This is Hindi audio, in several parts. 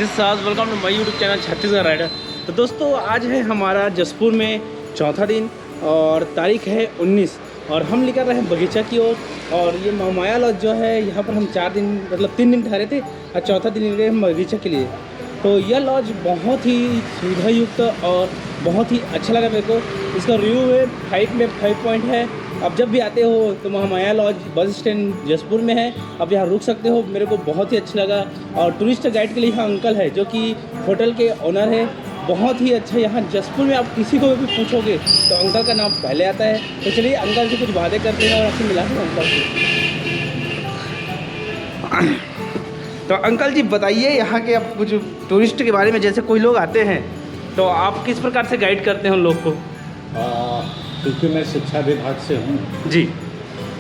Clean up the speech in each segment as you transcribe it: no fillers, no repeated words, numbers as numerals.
दिस साज welcome to my YouTube channel Chhattisgarh rider. तो दोस्तों आज है हमारा जसपुर में चौथा दिन और तारीख है 19 और हम निकल रहे हैं बगीचा की ओर। और ये महामाया लॉज जो है यहाँ पर हम 4 दिन मतलब 3 दिन ठहरे थे और चौथा दिन निकले हम बगीचा के लिए। तो यह लॉज बहुत ही सुविधा युक्त और बहुत ही अच्छा लगा मेरे को। इसका रिव्यू है 5 में 5 पॉइंट है। अब जब भी आते हो तो Mahamaya lodge bus stand Jaspur में है, अब यहाँ रुक सकते हो। मेरे को बहुत ही अच्छा लगा। और टूरिस्ट गाइड के लिए यहाँ अंकल है जो कि होटल के ओनर है, बहुत ही अच्छा। यहाँ जसपुर में आप किसी को भी पूछोगे तो अंकल का नाम पहले आता है। तो चलिए अंकल से कुछ बातें करते हैं और आपसे मिला है अंकल से। तो अंकल जी बताइए यहाँ के आप कुछ टूरिस्ट के बारे में, जैसे कोई लोग आते हैं तो आप किस प्रकार से गाइड करते हैं उन लोग को? क्योंकि मैं शिक्षा विभाग से हूँ जी,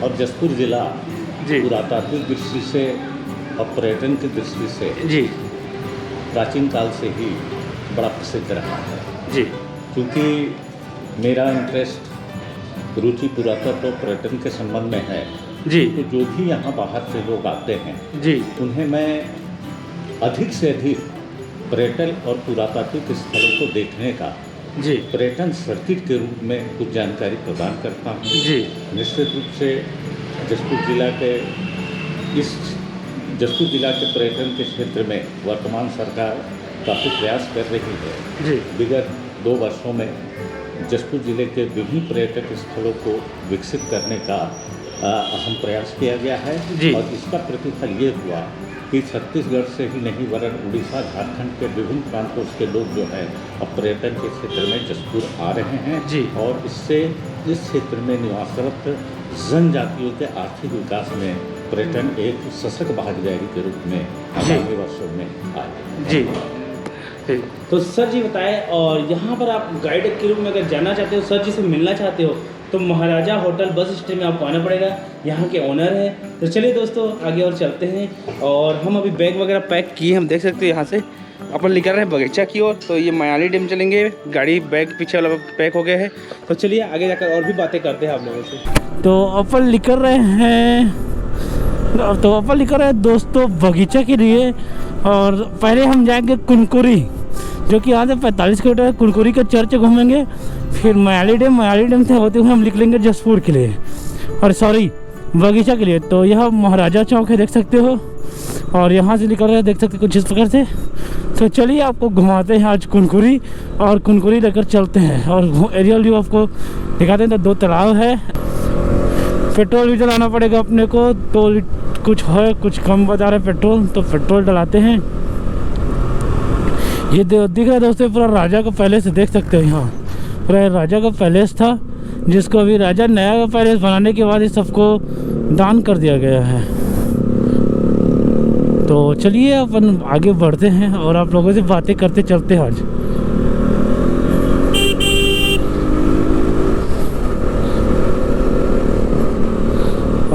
और जसपुर जिला जी, पुरातात्विक दृष्टि से और पर्यटन की दृष्टि से जी, प्राचीन काल से ही बड़ा प्रसिद्ध रहा है। जी, क्योंकि मेरा इंटरेस्ट रुचि पुरातत्व और पर्यटन के संबंध में है, जी, तो जो भी यहाँ बाहर से लोग आते हैं जी, उन्हें मैं अधिक से अधिक पर्यटन और पुरातात्विक स्थलों को देखने का जी, पर्यटन सर्किट के रूप में कुछ जानकारी प्रदान करता हूँ। जी, निश्चित रूप से जसपुर जिला के पर्यटन के क्षेत्र में वर्तमान सरकार काफ़ी प्रयास कर रही है। जी, विगत 2 वर्षों में जसपुर जिले के विभिन्न पर्यटक स्थलों को विकसित करने का अहम प्रयास किया गया है जी। और इसका प्रतिफल ये हुआ कि छत्तीसगढ़ से ही नहीं वरन उड़ीसा, झारखंड के विभिन्न प्रांतों के लोग जो हैं अब पर्यटन के क्षेत्र में जसपुर आ रहे हैं जी। और इससे इस क्षेत्र में निवासरत जनजातियों के आर्थिक विकास में पर्यटन एक सशक्त भागीदारी के रूप में आगामी वर्षों में आए। जी। तो सर जी बताएं, और यहाँ पर आप गाइड के रूप में अगर जाना चाहते हो, सर जी से मिलना चाहते हो तो महाराजा होटल बस स्टैंड में आपको आना पड़ेगा, यहाँ के ओनर है। तो चलिए दोस्तों आगे और चलते हैं। और हम अभी बैग वगैरह पैक किए, हम देख सकते हैं यहाँ से अपन निकल रहे हैं बगीचा की ओर। तो ये मायाली डैम चलेंगे, गाड़ी बैग पीछे वाला पैक हो गया है। तो चलिए आगे जाकर और भी बातें करते हैं आप लोगों से। तो अपन निकल रहे हैं दोस्तों बगीचा के लिए। और पहले हम जाएंगे कुनकुरी, जो कि यहाँ से 45 किलोमीटर कुनकुरी का चर्च घूमेंगे, फिर मायाली डैम से होते हुए हम निकलेंगे जसपुर के लिए, और सॉरी बगीचा के लिए। तो यह महाराजा चौक है, देख सकते हो, और यहाँ से निकल रहे हैं देख सकते हो कुछ इस प्रकार से। तो चलिए आपको घुमाते हैं आज कुनकुरी, और कुनकुरी लेकर चलते हैं और एरियल व्यू आपको दिखाते हैं। तो 2 तालाब है, पेट्रोल भी डलाना पड़ेगा अपने को, तो कुछ है कुछ कम बता रहे पेट्रोल, तो पेट्रोल डलाते हैं। ये दिख रहा है दोस्तों पूरा राजा का पैलेस, देख सकते हो। यहाँ पूरा राजा का पैलेस था, जिसको अभी राजा नया पैलेस बनाने के बाद ये सबको दान कर दिया गया है। तो चलिए अपन आगे बढ़ते हैं और आप लोगों से बातें करते चलते हैं आज।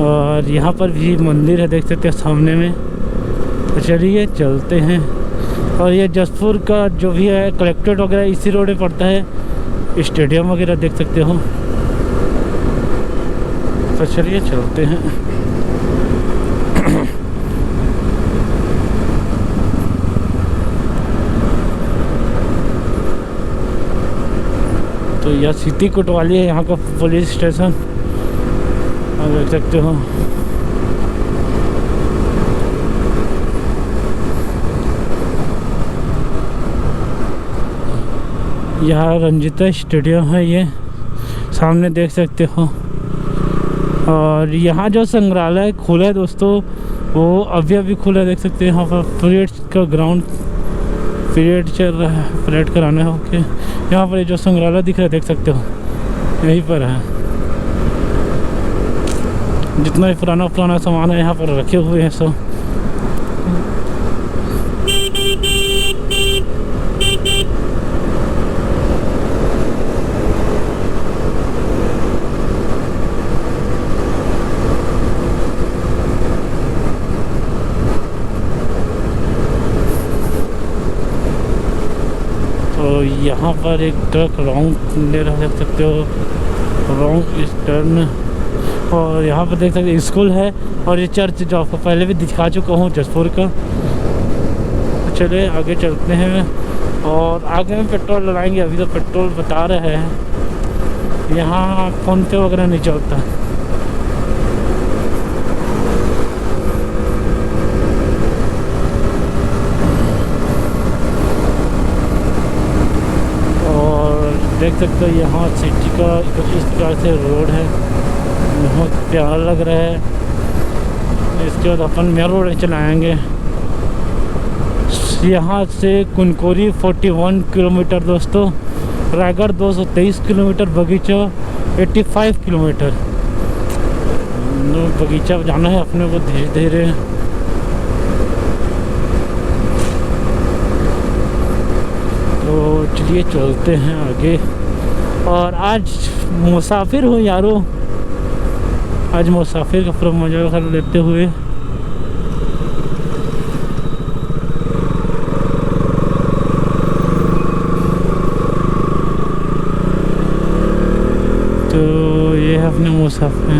और यहाँ पर भी मंदिर है, देख सकते हैं सामने में। तो चलिए चलते हैं। और ये जसपुर का जो भी है कलेक्ट्रेट वगैरह इसी रोड पे पड़ता है, स्टेडियम वगैरह देख सकते हो। तो चलिए चलते हैं। तो यह सिटी कोतवाली है, यहाँ का पुलिस स्टेशन आप देख सकते हो। यहाँ रंजिता स्टेडियम है, ये सामने देख सकते हो। और यहाँ जो संग्रहालय खुला है दोस्तों, वो अभी खुला है, देख सकते हैं। यहाँ पर परेड का ग्राउंड, परेड चल रहा है, परेड कराना है। ओके, यहाँ पर जो संग्रहालय दिख रहा है देख सकते हो, यहीं पर है। जितना भी पुराना सामान है यहाँ पर रखे हुए हैं सब। तो यहाँ पर एक ट्रक रॉन्ग ले रहा देख सकते हो, रॉन्ग टर्न। और यहाँ पर देख सकते स्कूल है, और ये चर्च जो आपको पहले भी दिखा चुका हूँ जसपुर का। चले आगे चलते हैं और आगे में पेट्रोल डलाएंगे। अभी तो पेट्रोल बता रहे हैं, यहाँ फ़ोन पे वगैरह नहीं चलता। और देख सकते हो यहाँ सिटी का कुछ इस प्रकार से रोड है, बहुत प्यारा लग रहा है। इसके बाद अपन मेन रोड चलाएँगे। यहाँ से कुनकुरी 41 किलोमीटर दोस्तों, रायगढ़ 223 किलोमीटर, बगीचा 85 किलोमीटर। बगीचा जाना है अपने को धीरे धीरे। तो चलिए चलते हैं आगे। और आज मुसाफिर हूँ यारो, आज मुसाफिर का पूरा मजा कर लेते हुए तो ये है अपने मुसाफिर।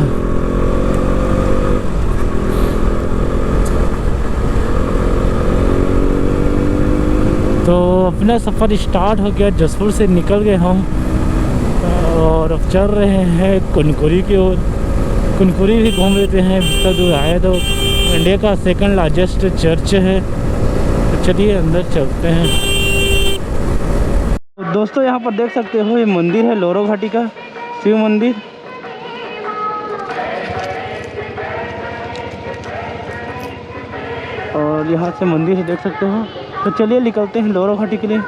तो अपना सफ़र स्टार्ट हो गया, जसपुर से निकल गए हम और अब चल रहे हैं कुनकुरी की ओर। कुनकुरी भी घूम लेते हैं, जितना दूर आए। तो इंडिया का सेकंड लार्जेस्ट चर्च है, तो चलिए अंदर चलते हैं। तो दोस्तों यहाँ पर देख सकते हो ये मंदिर है लोरो घाटी का शिव मंदिर। और यहाँ से मंदिर है, देख सकते हो। तो चलिए निकलते हैं लोरो घाटी के लिए।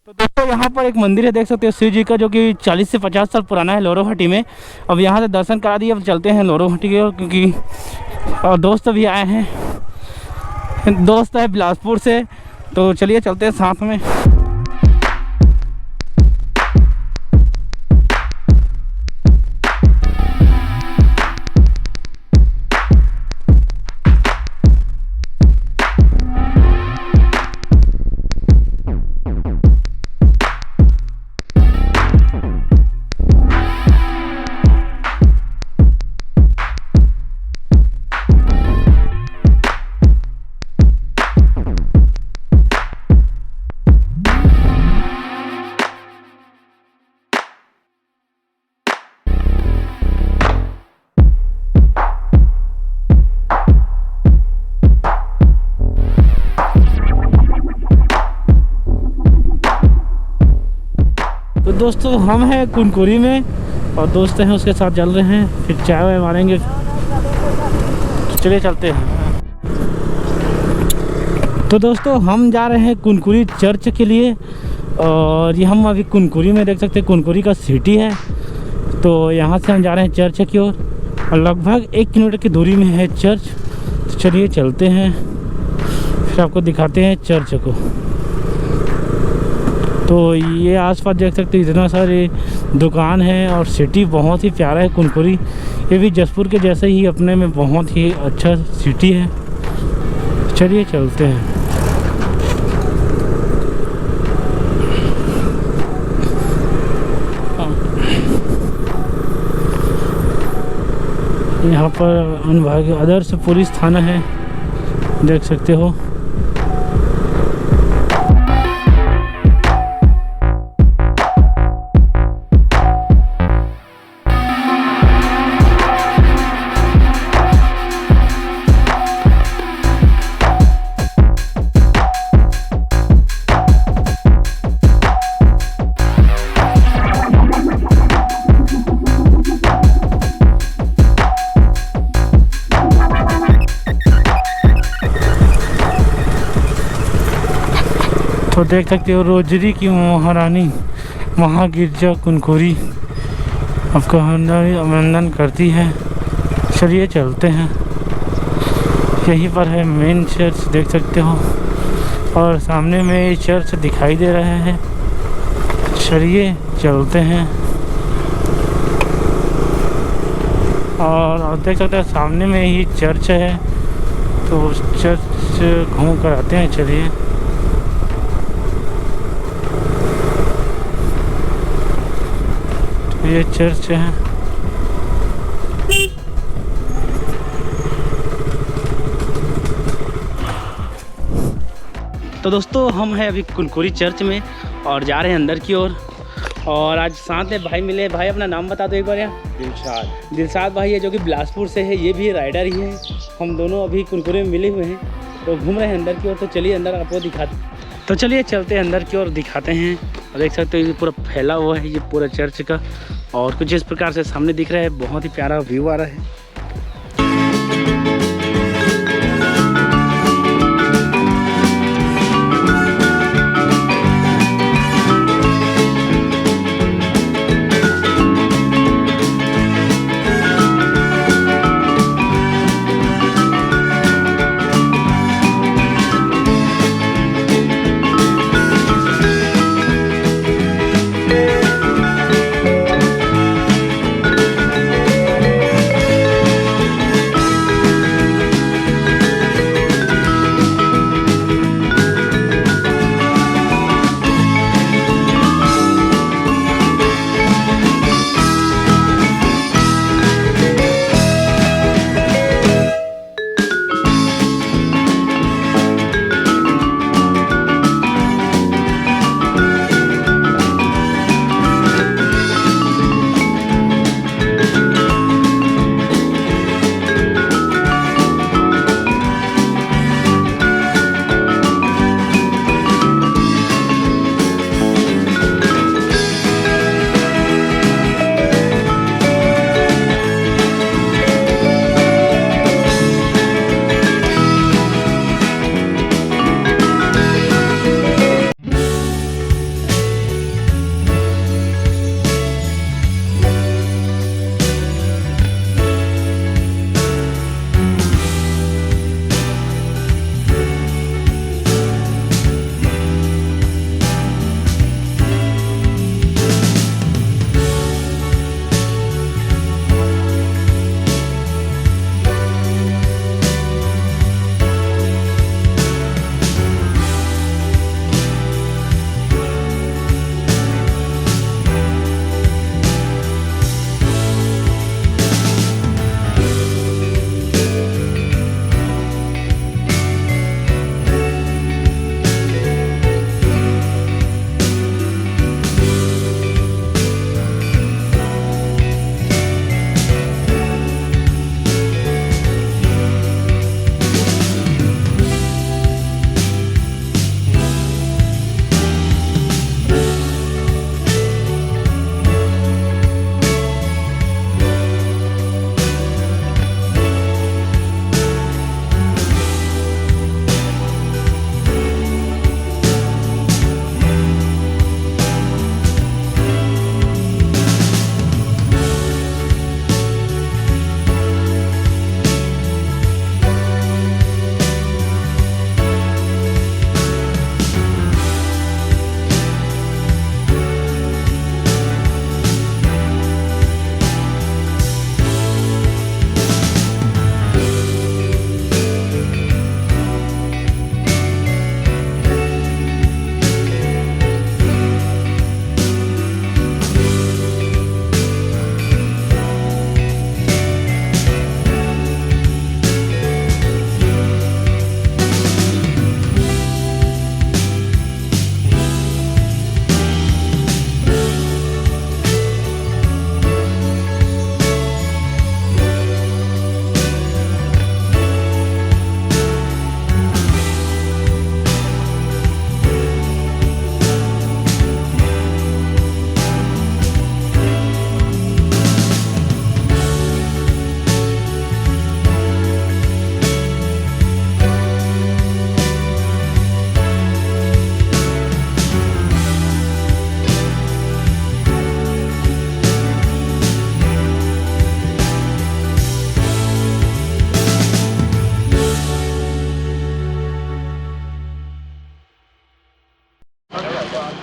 तो दोस्तों यहाँ पर एक मंदिर है, देख सकते हो शिव जी का, जो कि 40 से 50 साल पुराना है लोरो घाटी में। अब यहाँ से दर्शन करा दिए, अब चलते हैं लोरो घाटी की ओर, क्योंकि और दोस्त भी आए हैं, दोस्त है बिलासपुर से। तो चलिए चलते हैं साथ में। तो दोस्तों हम हैं कुनकुरी में और दोस्त हैं उसके साथ चल रहे हैं, फिर चाय वाय मारेंगे। तो चलिए चलते हैं। तो दोस्तों हम जा रहे हैं कुनकुरी चर्च के लिए। और ये हम अभी कुनकुरी में देख सकते हैं, कुनकुरी का सिटी है। तो यहाँ से हम जा रहे हैं चर्च की ओर, और लगभग 1 किलोमीटर की दूरी में है चर्च। तो चलिए चलते हैं, फिर आपको दिखाते हैं चर्च को। तो ये आसपास देख सकते हैं इतना सारे दुकान है और सिटी बहुत ही प्यारा है कुनकुरी। ये भी जसपुर के जैसे ही अपने में बहुत ही अच्छा सिटी है। चलिए चलते हैं। यहाँ पर अनुभाग आदर्श पुलिस थाना है, देख सकते हो। तो देख सकते हो रोजरी की महारानी महागिरजा कुनकुरी आपका अभिनंदन करती है। चलिए चलते हैं। यहीं पर है मेन चर्च, देख सकते हो, और सामने में चर्च दिखाई दे रहा है। चलिए चलते हैं। और देख सकते हैं सामने में ही चर्च है, तो चर्च घूम कर आते हैं। चलिए ये चर्च है। तो दोस्तों हम हैं अभी कुनकुरी चर्च में और जा रहे हैं अंदर की ओर। और आज साथ में भाई मिले। भाई अपना नाम बता दो एक बार यार। दिलशाद भाई है जो कि बिलासपुर से है, ये भी राइडर ही है। हम दोनों अभी कुनकुरी में मिले हुए हैं तो घूम रहे हैं अंदर की ओर। तो चलिए अंदर आपको दिखाते, तो चलिए चलते हैं अंदर की ओर दिखाते हैं। और देख सकते हो ये पूरा फैला हुआ है ये पूरा चर्च का, और कुछ इस प्रकार से सामने दिख रहा है। बहुत ही प्यारा व्यू आ रहा है।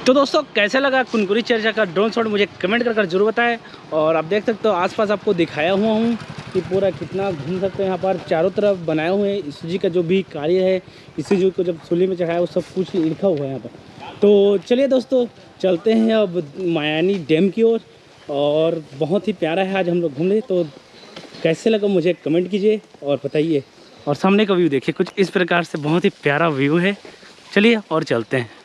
तो दोस्तों कैसे लगा कुनकुरी चर्च का ड्रोन शॉट मुझे कमेंट कर जरूर बताएं। और आप देख सकते हो आसपास आपको दिखाया हुआ हूँ कि पूरा कितना घूम सकते हैं। यहाँ पर चारों तरफ बनाए हुए हैं यीशु जी का जो भी कार्य है, यीशु जी को जब सूली में चढ़ाया वो सब कुछ लिखा हुआ है यहाँ पर। तो चलिए दोस्तों चलते हैं अब मायानी डैम की ओर। और बहुत ही प्यारा है आज हम लोग घूम रहे। तो कैसे लगा मुझे कमेंट कीजिए और बताइए। और सामने का व्यू देखिए कुछ इस प्रकार से बहुत ही प्यारा व्यू है। चलिए और चलते हैं।